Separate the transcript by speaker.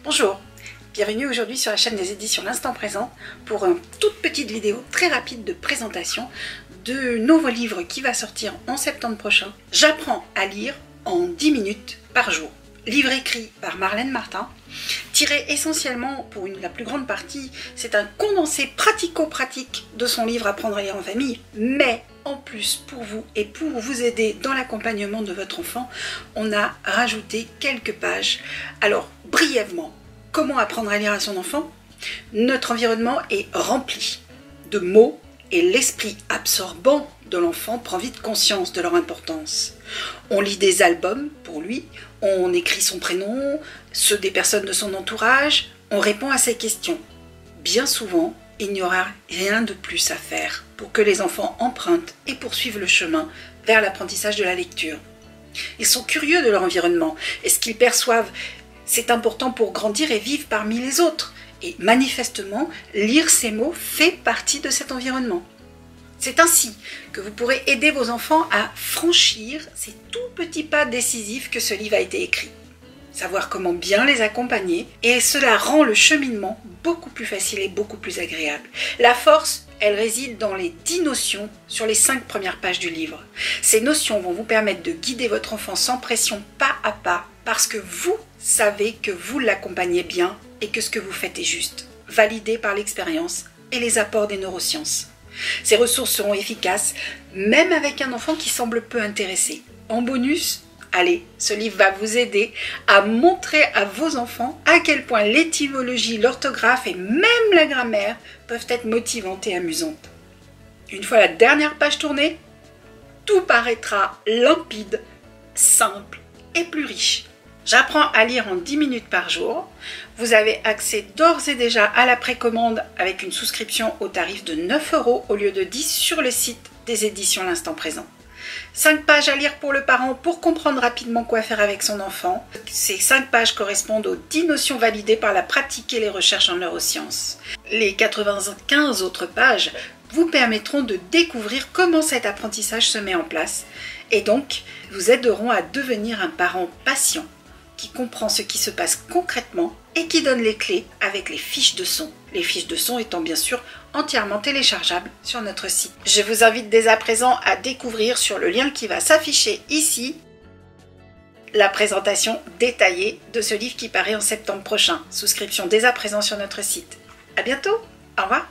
Speaker 1: Bonjour, bienvenue aujourd'hui sur la chaîne des éditions L'Instant Présent pour une toute petite vidéo très rapide de présentation de nouveau livre qui va sortir en septembre prochain. J'apprends à lire en 10 minutes par jour. Livre écrit par Marlène Martin, tiré essentiellement pour la plus grande partie, c'est un condensé pratico-pratique de son livre Apprendre à lire en famille, mais en plus pour vous et pour vous aider dans l'accompagnement de votre enfant, on a rajouté quelques pages. Alors brièvement, comment apprendre à lire à son enfant? Notre environnement est rempli de mots et l'esprit absorbant de l'enfant prend vite conscience de leur importance. On lit des albums pour lui, on écrit son prénom, ceux des personnes de son entourage, on répond à ses questions. Bien souvent, il n'y aura rien de plus à faire pour que les enfants empruntent et poursuivent le chemin vers l'apprentissage de la lecture. Ils sont curieux de leur environnement et ce qu'ils perçoivent, c'est important pour grandir et vivre parmi les autres. Et manifestement, lire ces mots fait partie de cet environnement. C'est ainsi que vous pourrez aider vos enfants à franchir ces tout petits pas décisifs que ce livre a été écrit. Savoir comment bien les accompagner, et cela rend le cheminement beaucoup plus facile et beaucoup plus agréable. La force, elle réside dans les 10 notions sur les 5 premières pages du livre. Ces notions vont vous permettre de guider votre enfant sans pression pas à pas, parce que vous savez que vous l'accompagnez bien et que ce que vous faites est juste, validé par l'expérience et les apports des neurosciences. Ces ressources seront efficaces, même avec un enfant qui semble peu intéressé. En bonus, allez, ce livre va vous aider à montrer à vos enfants à quel point l'étymologie, l'orthographe et même la grammaire peuvent être motivantes et amusantes. Une fois la dernière page tournée, tout paraîtra limpide, simple et plus riche. J'apprends à lire en 10 minutes par jour. Vous avez accès d'ores et déjà à la précommande avec une souscription au tarif de 9 € au lieu de 10 sur le site des éditions L'Instant Présent. 5 pages à lire pour le parent pour comprendre rapidement quoi faire avec son enfant. Ces 5 pages correspondent aux 10 notions validées par la pratique et les recherches en neurosciences. Les 95 autres pages vous permettront de découvrir comment cet apprentissage se met en place et donc vous aideront à devenir un parent patient qui comprend ce qui se passe concrètement et qui donne les clés avec les fiches de son. Les fiches de son étant bien sûr entièrement téléchargeables sur notre site. Je vous invite dès à présent à découvrir sur le lien qui va s'afficher ici la présentation détaillée de ce livre qui paraît en septembre prochain. Souscription dès à présent sur notre site. À bientôt, au revoir.